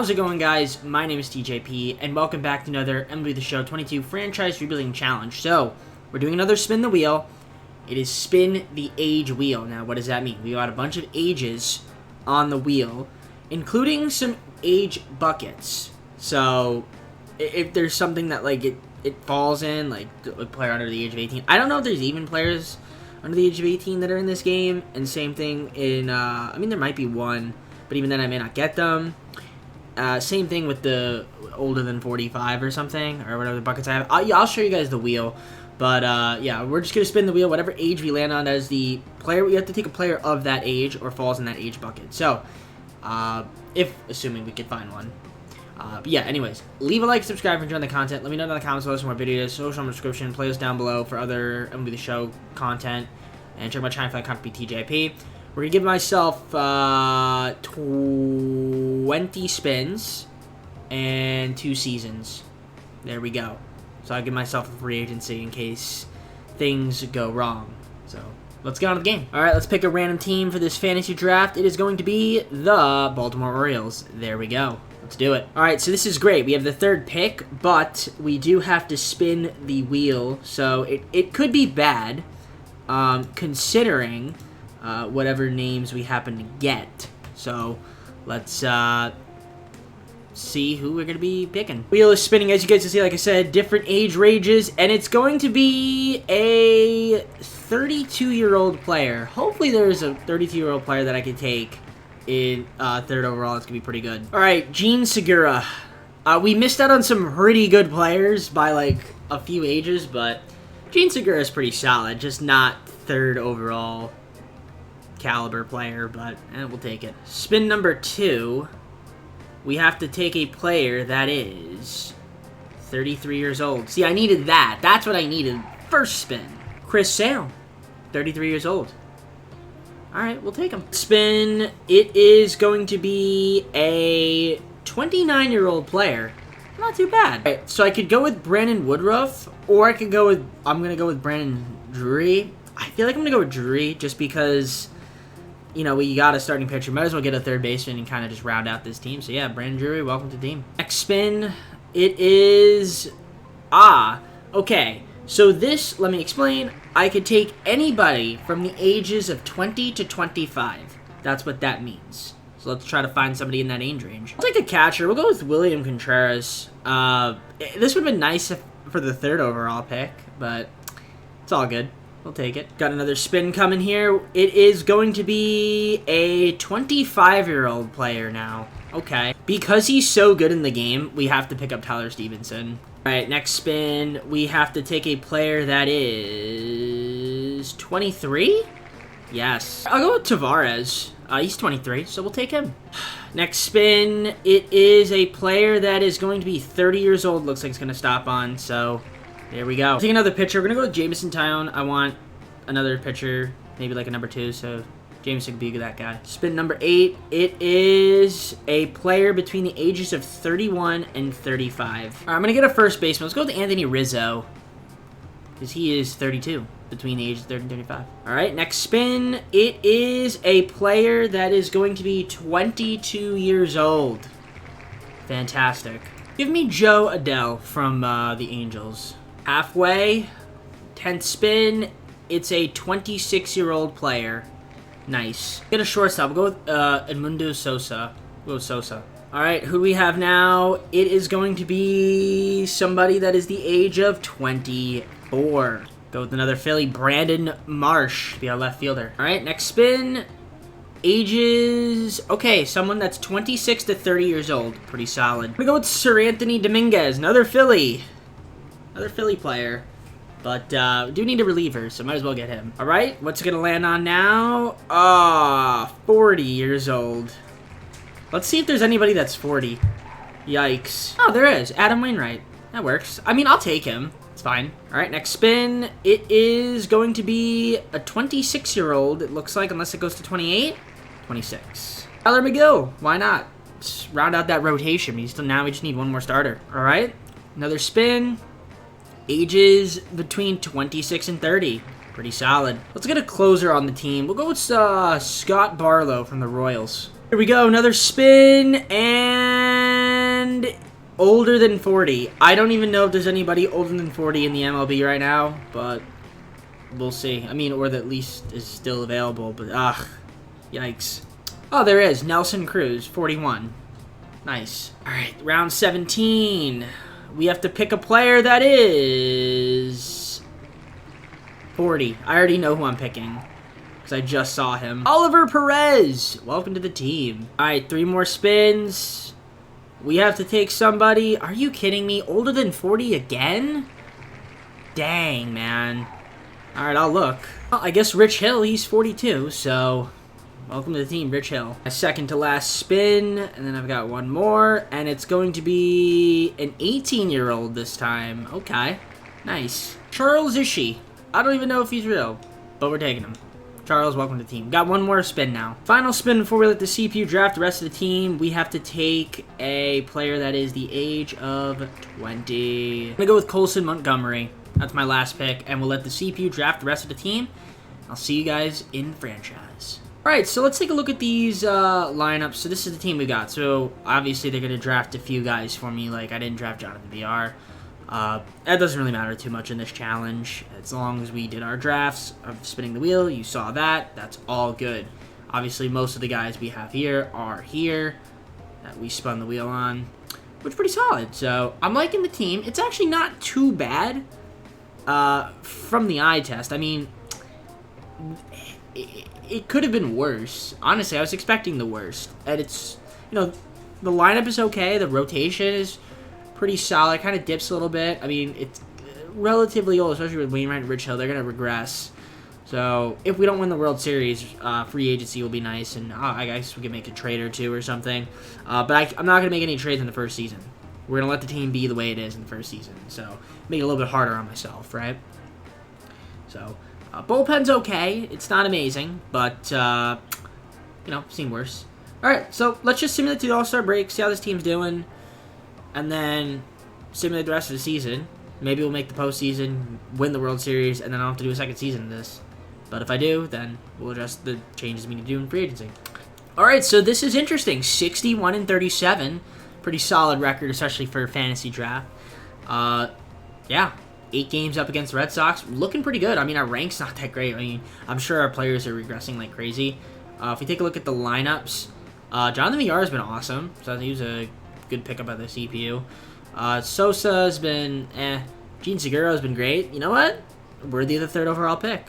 How's it going, guys? My name is TJP, and welcome back to another MLB The Show 22 Franchise Rebuilding Challenge. So, we're doing another Spin the Wheel. It is Spin the Age Wheel. Now, what does that mean? We got a bunch of ages on the wheel, including some age buckets. So, if there's something that, like, it falls in, like a player under the age of 18. I don't know if there's even players under the age of 18 that are in this game, and same thing in, I mean, there might be one, but even then I may not get them. Same thing with the older than 45 or something, or whatever the buckets I have. I'll show you guys the wheel, but yeah, we're just going to spin the wheel. Whatever age we land on as the player, we have to take a player of that age or falls in that age bucket. So, assuming we could find one. But yeah, anyways, leave a like, subscribe if you're enjoying the content. Let me know in the comments below some more videos, social description, playlist down below for other MLB The Show content, and check my channel for that content, TJP. We're going to give myself 20 spins and 2 seasons. There we go. So I'll give myself a free agency in case things go wrong. So let's get on with the game. All right, let's pick a random team for this fantasy draft. It is going to be the Baltimore Orioles. There we go. Let's do it. All right, so this is great. We have the 3rd pick, but we do have to spin the wheel. So it could be bad, considering whatever names we happen to get. So let's see who we're going to be picking. Wheel is spinning, as you guys can see, like I said, different age ranges, and it's going to be a 32-year-old player. Hopefully there's a 32-year-old player that I can take in 3rd overall. It's going to be pretty good. All right, Gene Segura. We missed out on some pretty good players by, like, a few ages, but Gene Segura is pretty solid, just not 3rd overall caliber player, but we'll take it. Spin number 2. We have to take a player that is 33 years old. See, I needed that. That's what I needed. First spin. Chris Sale, 33 years old. All right, we'll take him. Spin. It is going to be a 29-year-old player. Not too bad. All right, so I could go with Brandon Woodruff, or I could go with, I'm going to go with Brandon Drury. I feel like I'm going to go with Drury just because, you know, we got a starting pitcher. Might as well get a 3rd baseman and kind of just round out this team. So, yeah, Brandon Drury, welcome to the team. Next spin, it is... okay. So this, let me explain. I could take anybody from the ages of 20 to 25. That's what that means. So let's try to find somebody in that age range. I'll take a catcher. We'll go with William Contreras. This would have been nice for the 3rd overall pick, but it's all good. We'll take it. Got another spin coming here. It is going to be a 25-year-old player now. Okay. Because he's so good in the game, we have to pick up Tyler Stevenson. All right, next spin. We have to take a player that is 23? Yes. I'll go with Tavares. He's 23, so we'll take him. Next spin. It is a player that is going to be 30 years old. Looks like it's going to stop on, so... there we go. Take another pitcher. We're going to go with Jameson Taillon. I want another pitcher, maybe like a number 2, so Jameson could be that guy. Spin number 8. It is a player between the ages of 31 and 35. All right, I'm going to get a first baseman. Let's go with Anthony Rizzo, because he is 32, between the ages of 30 and 35. All right, next spin. It is a player that is going to be 22 years old. Fantastic. Give me Joe Adele from the Angels. Halfway, 10th spin, it's a 26-year-old player. Nice. Get a shortstop. We'll go with Edmundo Sosa. We'll go with Sosa. All right, who do we have now? It is going to be somebody that is the age of 24. Go with another Philly, Brandon Marsh, be our left fielder. All right, next spin. Ages, okay, someone that's 26 to 30 years old. Pretty solid. We go with Sir Anthony Dominguez, another Philly. Another Philly player. But we do need a reliever, so might as well get him. All right, what's it going to land on now? 40 years old. Let's see if there's anybody that's 40. Yikes. Oh, there is. Adam Wainwright. That works. I mean, I'll take him. It's fine. All right, next spin. It is going to be a 26-year-old, it looks like, unless it goes to 28. 26. Tyler McGill. Why not? Let's round out that rotation. Now we just need one more starter. All right, another spin. Ages between 26 and 30. Pretty solid. Let's get a closer on the team. We'll go with Scott Barlow from the Royals. Here we go, another spin, and older than 40. I don't even know if there's anybody older than 40 in the MLB right now, but we'll see. I mean, or that at least is still available, but yikes. Oh, there is. Nelson Cruz, 41. Nice. All right, round 17. We have to pick a player that is 40. I already know who I'm picking because I just saw him. Oliver Perez. Welcome to the team. All right, 3 more spins. We have to take somebody. Are you kidding me? Older than 40 again? Dang, man. All right, I'll look. Well, I guess Rich Hill, he's 42, so welcome to the team, Rich Hill. A second to last spin, and then I've got one more, and it's going to be an 18-year-old this time. Okay, nice. Charles Ishii. I don't even know if he's real, but we're taking him. Charles, welcome to the team. Got one more spin now. Final spin before we let the CPU draft the rest of the team. We have to take a player that is the age of 20. I'm going to go with Colson Montgomery. That's my last pick, and we'll let the CPU draft the rest of the team. I'll see you guys in franchise. All right, so let's take a look at these lineups. So this is the team we got. So obviously they're going to draft a few guys for me. Like I didn't draft Jonathan VR. That doesn't really matter too much in this challenge. As long as we did our drafts of spinning the wheel, you saw that. That's all good. Obviously, most of the guys we have here are here that we spun the wheel on, which is pretty solid. So I'm liking the team. It's actually not too bad from the eye test. I mean, it could have been worse. Honestly, I was expecting the worst. And it's, the lineup is okay. The rotation is pretty solid. Kind of dips a little bit. I mean, it's relatively old, especially with Wainwright and Rich Hill. They're going to regress. So if we don't win the World Series, free agency will be nice, and I guess we can make a trade or two or something. But I'm not going to make any trades in the first season. We're going to let the team be the way it is in the first season. So make it a little bit harder on myself, right? So bullpen's okay. It's not amazing, but, seen worse. All right, so let's just simulate the All-Star break, see how this team's doing, and then simulate the rest of the season. Maybe we'll make the postseason, win the World Series, and then I'll have to do a second season of this. But if I do, then we'll adjust the changes we need to do in free agency. All right, so this is interesting. 61-37. Pretty solid record, especially for a fantasy draft. Yeah, 8 games up against the Red Sox. Looking pretty good. I mean, our rank's not that great. I mean, I'm sure our players are regressing like crazy. If we take a look at the lineups, Jonathan VR has been awesome. So he was a good pickup at the CPU. Sosa's been Gene Segura has been great. You know what? Worthy of the 3rd overall pick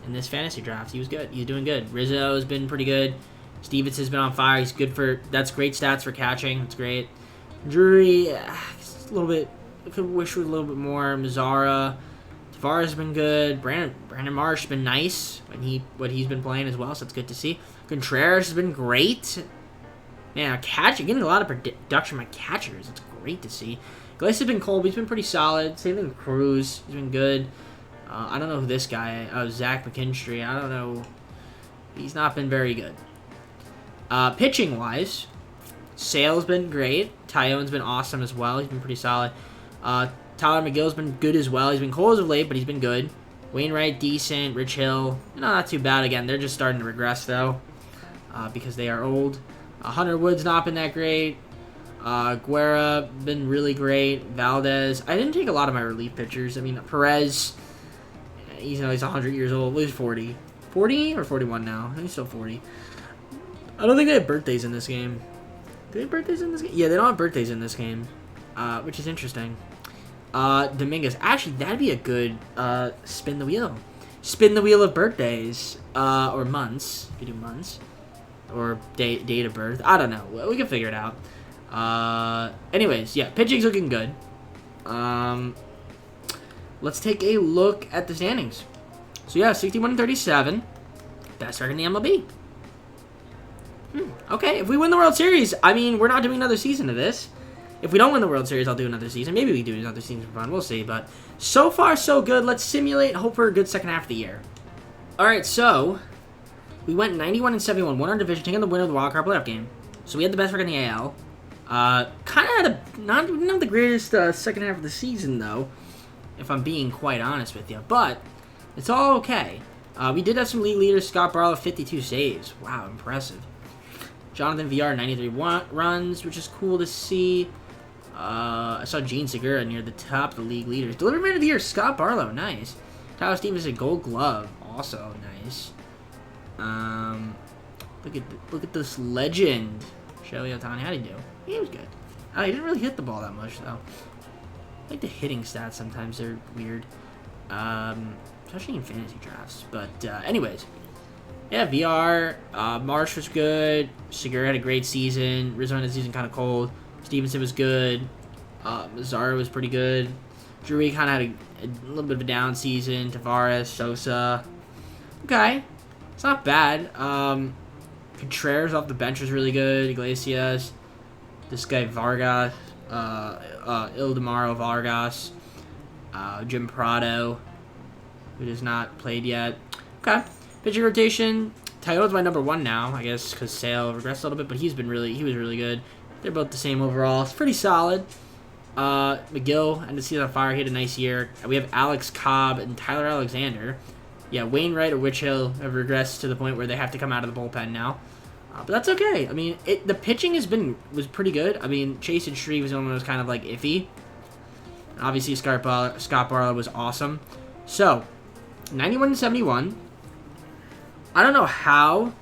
in this fantasy draft. He was good. He's doing good. Rizzo has been pretty good. Stevens has been on fire. He's good for... That's great stats for catching. That's great. Drury, a little bit... I could wish with a little bit more. Mazzara. Tavares has been good. Brandon Marsh has been nice what he's been playing as well, so it's good to see. Contreras has been great. Man, getting a lot of production by catchers. It's great to see. Glace has been cold, but he's been pretty solid. Same thing with Cruz. He's been good. I don't know who this guy... Zach McKinstry. I don't know. He's not been very good. Pitching-wise, Sale's been great. Tyone's been awesome as well. He's been pretty solid. Tyler McGill's been good as well. He's been cold as of late, but he's been good. Wainwright, decent. Rich Hill, not too bad. Again, they're just starting to regress, though, because they are old. Hunter Wood's not been that great. Guerra, been really great. Valdez. I didn't take a lot of my relief pitchers. I mean, Perez, he's 100 years old. He's 40. 40 or 41 now? I think he's still 40. I don't think they have birthdays in this game. Do they have birthdays in this game? Yeah, they don't have birthdays in this game, which is interesting. Dominguez. Actually, that'd be a good spin the wheel. Spin the wheel of birthdays, or months. If you do months. Or date of birth. I don't know. We can figure it out. Anyways, yeah, pitching's looking good. Let's take a look at the standings. So, yeah, 61-37. Best record in the MLB. Okay, if we win the World Series, I mean, we're not doing another season of this. If we don't win the World Series, I'll do another season. Maybe we do another season for fun. We'll see. But so far, so good. Let's simulate. Hope for a good second half of the year. All right, so we went 91-71. Won our division, taking the winner of the wild card playoff game. So we had the best record in the AL. Kind of had not the greatest second half of the season, though, if I'm being quite honest with you. But it's all okay. We did have some league leaders. Scott Barlow, 52 saves. Wow, impressive. Jonathan VR, 93 runs, which is cool to see. I saw Gene Segura near the top of the league leaders. Delivery Man of the Year, Scott Barlow, nice. Tyler Stevenson, Gold Glove, also nice. Look at this legend, Shohei Ohtani. How'd he do? He was good. He didn't really hit the ball that much though. I think the hitting stats sometimes they're weird, especially in fantasy drafts. But anyways, yeah, VR. Marsh was good. Segura had a great season. Rizzo had a season kind of cold. Stevenson was good. Mazzara was pretty good. Drury kind of had a little bit of a down season. Tavares, Sosa. Okay. It's not bad. Contreras off the bench was really good. Iglesias. This guy Vargas. Ildemaro Vargas. Jim Prado, who has not played yet. Okay. Pitching rotation. Toyota's my number 1 now, I guess, because Sale regressed a little bit, but he was really good. They're both the same overall. It's pretty solid. McGill and the season on fire. He had a nice year. We have Alex Cobb and Tyler Alexander. Yeah, Wainwright or Witch Hill have regressed to the point where they have to come out of the bullpen now. But that's okay. I mean, the pitching was pretty good. I mean, Chase and Shreve was the only one that was kind of like iffy. Obviously, Scott Barlow was awesome. So, 91-71. I don't know how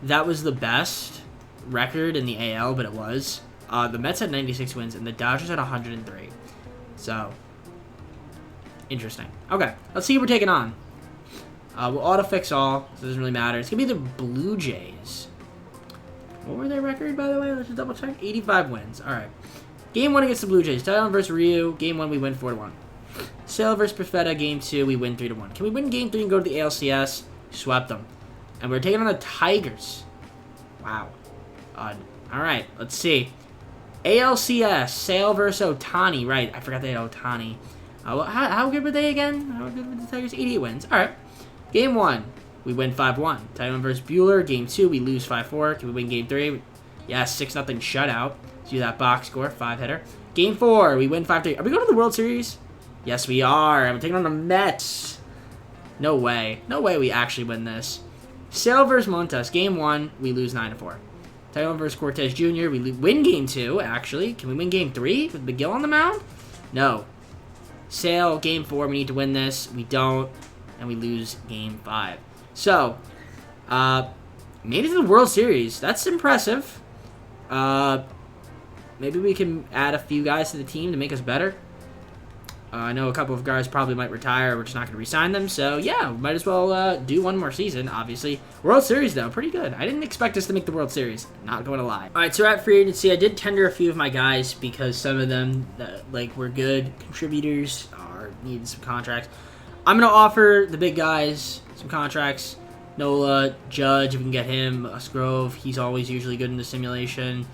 that was the best record in the AL, but it was. The Mets had 96 wins, and the Dodgers had 103. So, interesting. Okay, let's see who we're taking on. We'll auto-fix all, so it doesn't really matter. It's going to be the Blue Jays. What were their record, by the way? Let's just double-check. 85 wins. All right. Game 1 against the Blue Jays. Thailand versus Ryu. Game 1, we win 4-1. Sale versus Perfetta. Game 2, we win 3-1. Can we win Game 3 and go to the ALCS? Swept them. And we're taking on the Tigers. Wow. Odd. All right, let's see. ALCS, Sale versus Ohtani. Right, I forgot they had Ohtani. How good were they again? How good were the Tigers? 88 wins. All right. Game 1, we win 5-1. Thailand versus Bueller. Game 2, we lose 5-4. Can we win Game 3? Yeah, 6-0 shutout. Let's do that box score, 5-hitter. Game 4, we win 5-3. Are we going to the World Series? Yes, we are. I'm taking on the Mets. No way. No way we actually win this. Sale versus Montas. Game 1, we lose 9-4. Thailand versus Cortez Jr. We win Game 2, actually. Can we win Game 3 with McGill on the mound? No. Sale, Game 4, we need to win this. We don't. And we lose Game 5. So, made it to the World Series. That's impressive. Maybe we can add a few guys to the team to make us better. I know a couple of guys probably might retire. We're just not going to re-sign them. So, yeah, we might as well do one more season, obviously. World Series, though, pretty good. I didn't expect us to make the World Series. Not going to lie. All right, so at free agency, I did tender a few of my guys because some of them, were good contributors or needed some contracts. I'm going to offer the big guys some contracts. Nola, Judge, if we can get him. Musgrove, he's always usually good in the simulation.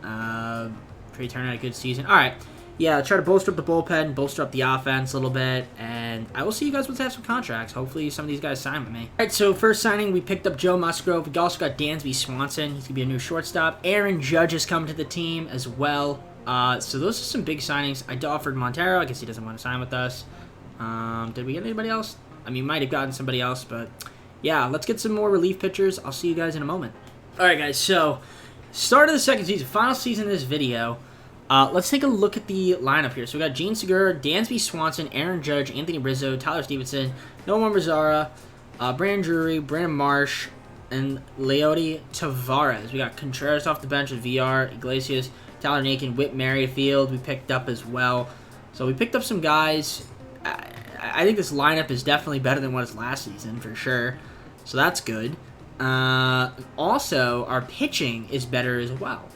Trey Turner had a good season. All right. Yeah, try to bolster up the bullpen, bolster up the offense a little bit, and I will see you guys once I have some contracts. Hopefully some of these guys sign with me. All right, so first signing, we picked up Joe Musgrove. We also got Dansby Swanson. He's going to be a new shortstop. Aaron Judge has come to the team as well. So those are some big signings. I offered Montero. I guess he doesn't want to sign with us. Did we get anybody else? I mean, might have gotten somebody else, but yeah, let's get some more relief pitchers. I'll see you guys in a moment. All right, guys, so start of the second season, final season of this video. Let's take a look at the lineup here. So we got Gene Segura, Dansby Swanson, Aaron Judge, Anthony Rizzo, Tyler Stevenson, Nomar Mazara, Brandon Drury, Brandon Marsh, and Leody Tavares. We got Contreras off the bench with VR, Iglesias, Tyler Nakin, Whit Merrifield we picked up as well. So we picked up some guys. I think this lineup is definitely better than what it was last season, for sure. So that's good. Also, our pitching is better as well,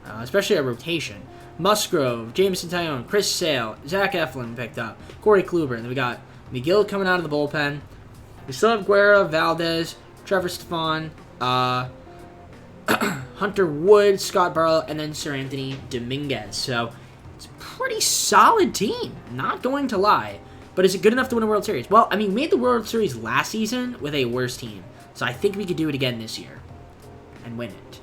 especially our rotation. Musgrove, Jameson Tyone, Chris Sale, Zach Eflin picked up, Corey Kluber, and then we got McGill coming out of the bullpen. We still have Guerra, Valdez, Trevor Stefan, Hunter Wood, Scott Barlow, and then Sir Anthony Dominguez. So it's a pretty solid team, not going to lie. But is it good enough to win a World Series? Well, I mean, we made the World Series last season with a worse team. So I think we could do it again this year and win it.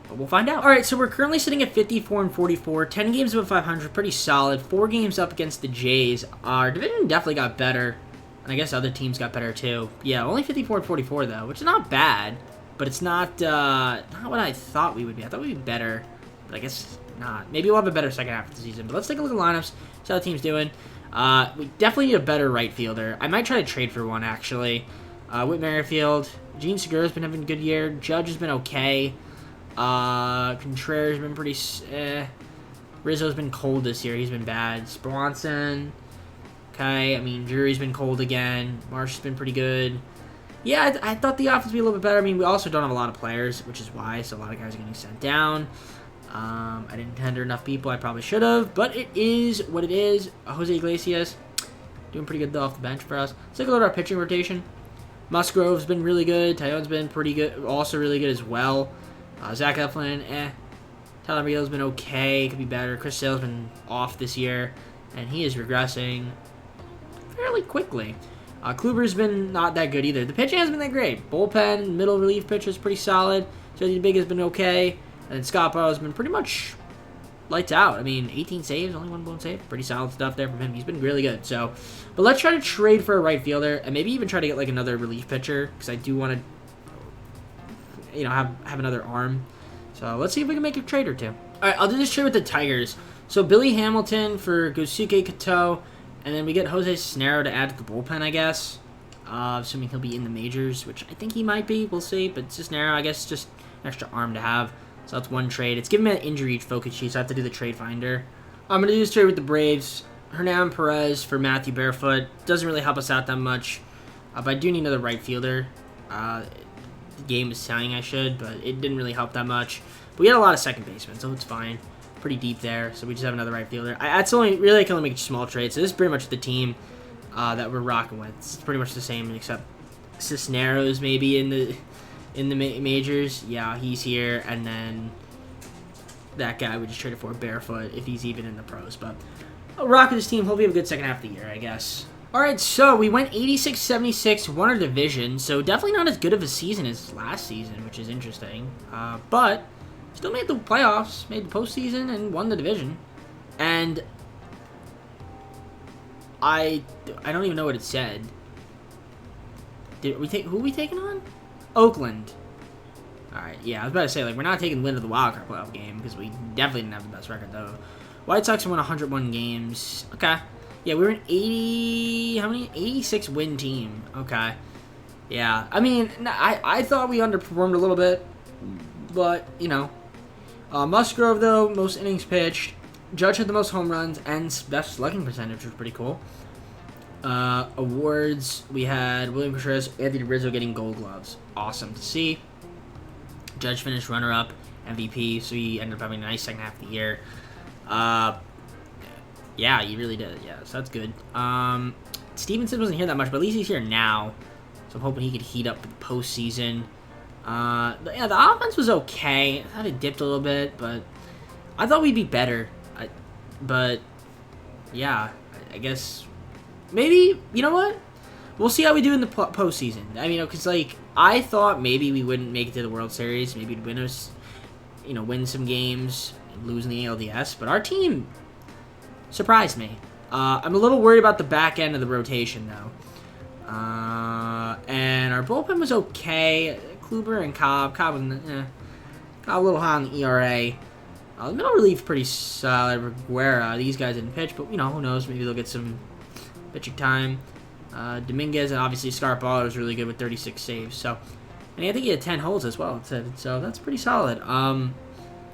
But we'll find out. All right, so we're currently sitting at 54-44, 10 games above 500, pretty solid. 4 games up against the Jays. Our division definitely got better, and I guess other teams got better too. Yeah, only 54-44 though, which is not bad, but it's not what I thought we would be. I thought we'd be better, but I guess not. Maybe we'll have a better second half of the season. But let's take a look at the lineups, see how the team's doing. We definitely need a better right fielder. I might try to trade for one, actually. Whit Merrifield. Gene Segura's been having a good year. Judge has been okay. Contreras has been pretty... Rizzo's been cold this year. He's been bad. Swanson. Okay. I mean, Drury's been cold again. Marsh has been pretty good. Yeah, I thought the offense would be a little bit better. I mean, we also don't have a lot of players, which is why. So a lot of guys are getting sent down. I didn't tender enough people. I probably should have. But it is what it is. Jose Iglesias doing pretty good, though, off the bench for us. Let's take a look at our pitching rotation. Musgrove's been really good. Tyone's been pretty good. Also really good as well. Zach Eflin, Tyler Real's been okay. Could be better. Chris Sale's been off this year. And he is regressing fairly quickly. Kluber's been not that good either. The pitching hasn't been that great. Bullpen, middle relief pitcher is pretty solid. Jody Big has been okay. And then Scott Barrow's been pretty much lights out. I mean, 18 saves, only one blown save. Pretty solid stuff there from him. He's been really good. So, but let's try to trade for a right fielder and maybe even try to get like another relief pitcher because I do want to, have another arm. So let's see if we can make a trade or two. All right, I'll do this trade with the Tigers. So Billy Hamilton for Gosuke Kato, and then we get Jose Cisnero to add to the bullpen, I guess. Assuming he'll be in the majors, which I think he might be. We'll see. But Cisnero, I guess, just an extra arm to have. So that's one trade. It's giving me an injury focus sheet, so I have to do the trade finder. I'm going to do this trade with the Braves. Hernan Perez for Matthew Barefoot. Doesn't really help us out that much. But I do need another right fielder. The game is telling I should, but it didn't really help that much. But we had a lot of second basemen, so it's fine. Pretty deep there, so we just have another right fielder. I can only make a small trade, so this is pretty much the team that we're rocking with. It's pretty much the same, except Cisneros maybe in the majors. Yeah, he's here, and then that guy we just traded for, Barefoot, if he's even in the pros. But I'll rock with this team. Hopefully we have a good second half of the year, I guess. All right, so we went 86-76, won our division, so definitely not as good of a season as last season, which is interesting. But still made the playoffs, made the postseason, and won the division. And I don't even know what it said. Who are we taking on? Oakland. All right, yeah, I was about to say, like, we're not taking win of the wild card playoff game because we definitely didn't have the best record, though. White Sox won 101 games. Okay. Yeah, we were an 86 win team. Okay. Yeah, I mean, I thought we underperformed a little bit, but, Musgrove, though, most innings pitched. Judge had the most home runs and best slugging percentage, which was pretty cool. Awards, we had William Contreras, Anthony Rizzo getting Gold Gloves. Awesome to see. Judge finished runner-up, MVP, so he ended up having a nice second half of the year. Yeah, he really did. Yeah, so that's good. Stevenson wasn't here that much, but at least he's here now. So I'm hoping he could heat up the postseason. The offense was okay. I thought it dipped a little bit, but I thought we'd be better. But yeah, I guess maybe, you know what? We'll see how we do in the postseason. I mean, because like I thought maybe we wouldn't make it to the World Series. Maybe we'd win some games, lose in the ALDS. But our team surprised me. I'm a little worried about the back end of the rotation, though. And our bullpen was okay. Kluber and Cobb. Cobb was a little high on the ERA. The middle relief pretty solid. Guerra, these guys didn't pitch, but, who knows? Maybe they'll get some pitching time. Dominguez and obviously Scarpello was really good with 36 saves. So, and I think he had 10 holds as well. So that's pretty solid. All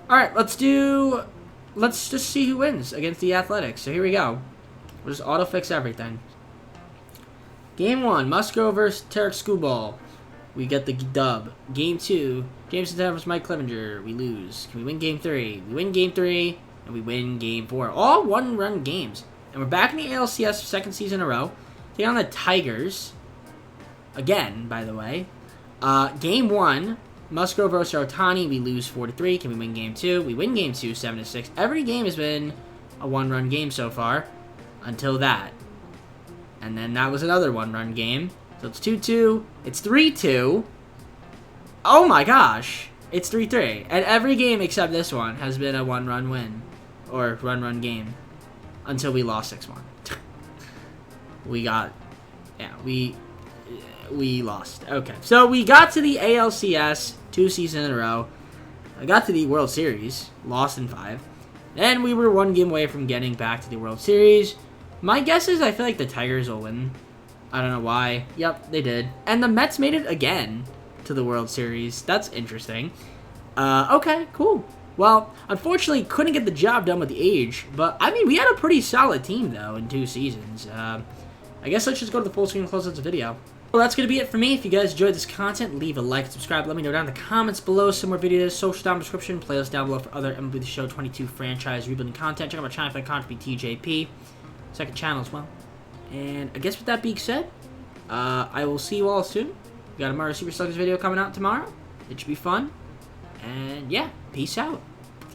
right, let's just see who wins against the Athletics. So here we go. We'll just auto-fix everything. Game 1, Musgrove versus Tarek Skubal. We get the dub. Game 2, Jameson Taylor versus Mike Clevenger. We lose. Can we win Game 3? We win Game 3, and we win Game 4. All one-run games. And we're back in the ALCS second season in a row. Taking on the Tigers. Again, by the way. Game 1, Musgrove versus Otani, we lose 4-3. Can we win Game 2? We win Game 2, 7-6. Every game has been a one-run game so far, until that. And then that was another one-run game. So it's 2-2. It's 3-2. Oh my gosh. It's 3-3. And every game except this one has been a one-run win. Or one-run game. Until we lost 6-1. We lost. Okay. So we got to the ALCS 2 seasons in a row. I got to the World Series. Lost in 5. And we were one game away from getting back to the World Series. My guess is I feel like the Tigers will win. I don't know why. Yep, they did. And the Mets made it again to the World Series. That's interesting. Okay, cool. Well, unfortunately, couldn't get the job done with the age. But, I mean, we had a pretty solid team, though, in 2 seasons. I guess let's just go to the full screen and close out this video. Well, that's going to be it for me. If you guys enjoyed this content, leave a like, subscribe. Let me know down in the comments below some more videos, social down in the description, playlist down below for other MLB The Show 22 franchise rebuilding content. Check out my channel if I contribute TJP. Second channel as well. And I guess with that being said, I will see you all soon. We got a Mario Super Sluggers video coming out tomorrow. It should be fun. And yeah, peace out.